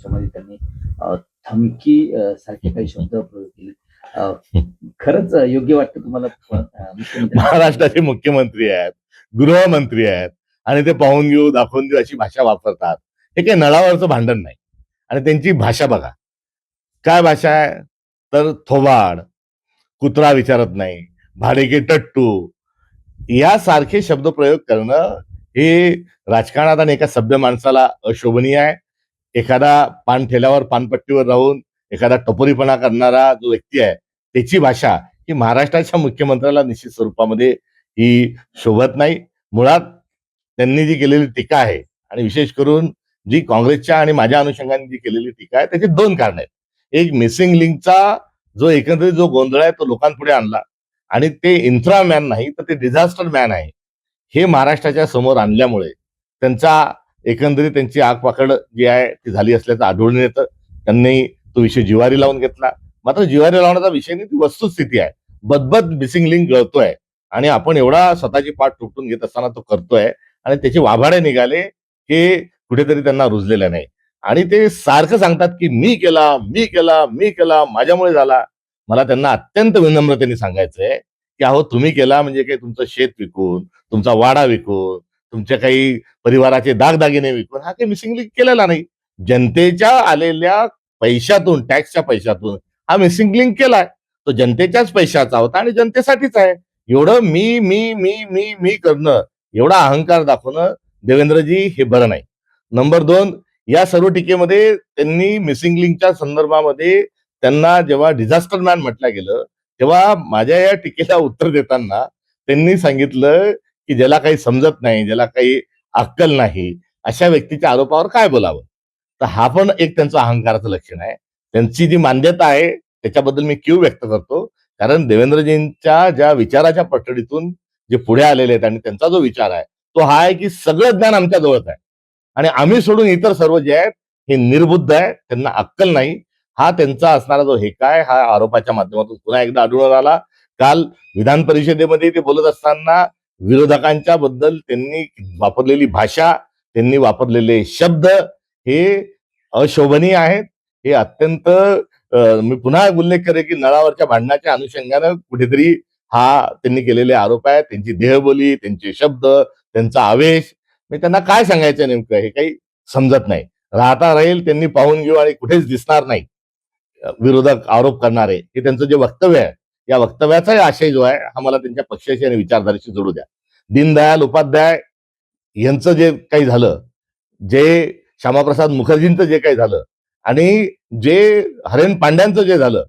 त्याच्यामध्ये त्यांनी धमकी सारखे काही शब्द प्रयोग केले. अ, खरंच योग्य वाटतं तुम्हाला मुख्यमंत्री महाराष्ट्राचे मुख्यमंत्री आहेत, गृहमंत्री आहेत आणि ते पाहून घेऊ, दाखवून देऊ अशी भाषा वापरतात. हे काही नळावरचं भांडण नाही. आणि त्यांची भाषा बघा. काय भाषा आहे? तर थोबाड, कुत्रा विचारत नाही, भाडेके टट्टू यासारखे शब्दप्रयोग करणं हे राजकारणात आणि एका सभ्य माणसाला अशोभनीय आहे. एखादा पान ठेल्यावर पानपट्टीवर राहून एखादा टपोरीपणा करणारा जो व्यक्ती आहे त्याची भाषा ही महाराष्ट्राच्या मुख्यमंत्र्याला निश्चित स्वरूपामध्ये ही शोभत नाही. मुळात त्यांनी जी केलेली टीका आहे आणि विशेष करून जी काँग्रेसच्या आणि माझ्या अनुषंगाने जी केलेली टीका आहे त्याची दोन कारण आहेत. एक मिसिंग लिंकचा जो एकंदरीत जो गोंधळ आहे तो लोकांपुढे आणला आणि ते इन्फ्रा मॅन नाही तर ते डिझास्टर मॅन आहे हे महाराष्ट्राच्या समोर आणल्यामुळे त्यांचा एकंदरीत त्यांची आगपाखड जी आहे ती झाली असल्याचं आढळून येतं. त्यांनी तो विषय जिव्हारी लावून घेतला. मात्र जिव्हारी लावण्याचा विषय नाही, ती वस्तुस्थिती आहे. बदबद मिसिंग लिंक गळतोय आणि आपण एवढा स्वतःची पाठ तुटून घेत असताना तो करतोय आणि त्याचे वाभाडे निघाले हे कुठेतरी त्यांना रुजलेलं नाही. आणि ते सारखं सांगतात की मी केला, मी केला, मी केला, माझ्यामुळे झाला. मला त्यांना अत्यंत विनम्रतेने सांगायचंय की अहो तुम्ही केला म्हणजे काही तुमचं शेत विकून, तुमचा वाडा विकून, तुमच्या काही परिवाराचे दागदागिने विकून हा काही मिसिंग लिंक केलेला नाही. जनतेच्या आलेल्या पैशातून, टॅक्सच्या पैशातून हा मिसिंग लिंक केलाय. तो जनतेच्याच पैशाचा होता आणि जनतेसाठीच आहे. एवढं मी करणं, एवढा अहंकार दाखवणं देवेंद्रजी हे बरं नाही. नंबर 2, या सर्व टीकेमध्ये त्यांनी मिसिंग लिंकच्या संदर्भामध्ये त्यांना जेव्हा डिझास्टर मॅन म्हटलं गेलं तेव्हा माझ्या या टीकेला उत्तर देताना त्यांनी सांगितलं की ज्याला काही समजत नाही, ज्याला काही अक्कल नाही, अशा व्यक्तीच्या आरोपावर काय बोलावं. तर हा पण एक त्यांचं अहंकाराचं लक्षण आहे. त्यांची जी मान्यता आहे त्याच्याबद्दल मी कीव व्यक्त करतो. कारण देवेंद्रजींच्या ज्या विचाराच्या पठडीतून जे पुढे आलेले आहेत आणि त्यांचा जो विचार आहे तो हा आहे की सगळं ज्ञान आमच्या जवळच आहे आणि आम्ही सोडून इतर सर्व जे आहेत हे निर्बुद्ध आहे, त्यांना अक्कल नाही. हा त्यांचा असणारा जो हेका आहे हा आरोपाच्या माध्यमातून पुन्हा एकदा आढळून आला. काल विधान परिषदेमध्ये ते बोलत असताना विरोधकांच्या बद्दल त्यांनी वापरलेली भाषा, त्यांनी वापरलेले शब्द हे अशोभनीय आहेत. हे अत्यंत मी पुन्हा एक उल्लेख करेन की नळावरच्या भांडणाच्या अनुषंगानं कुठेतरी हा त्यांनी केलेले आरोप आहेत. त्यांची देहबोली, त्यांचे शब्द, त्यांचा आवेश मी त्यांना काय सांगायचं नेमकं हे काही समजत नाही. राहता राहील त्यांनी पाहून घेऊ आणि कुठेच दिसणार नाही विरोधक आरोप करणारे हे त्यांचं जे वक्तव्य आहे या वक्तव्याचाही आशय जो आहे हा मला त्यांच्या पक्षाशी आणि विचारधारेशी जोडू द्या. दीनदयाल उपाध्याय यांचं जे काही झालं, जे श्यामाप्रसाद मुखर्जींचं जे काही झालं आणि जे हरेन पांड्यांचं जे झालं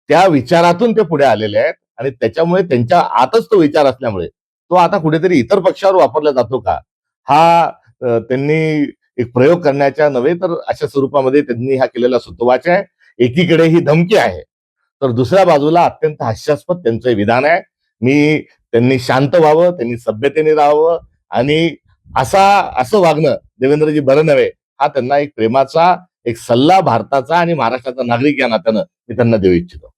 त्या विचारातून ते पुढे आलेले आहेत आणि त्याच्यामुळे त्यांच्या आतच तो विचार असल्यामुळे तो आता कुठेतरी इतर पक्षावर वापरला जातो का हा त्यांनी एक प्रयोग करण्याच्या नव्हे तर अशा स्वरूपामध्ये त्यांनी हा केलेला सुतोवाच आहे. एकीकडे ही धमकी आहे तर दुसऱ्या बाजूला अत्यंत हास्यास्पद त्यांचं विधान आहे. त्यांनी शांत व्हावं, त्यांनी सभ्यतेने राहावं आणि असं वागणं देवेंद्रजी बरं नव्हे हा त्यांना एक प्रेमाचा एक सल्ला भारताचा आणि महाराष्ट्राचा नागरिक या नात्यानं मी त्यांना देऊ इच्छितो.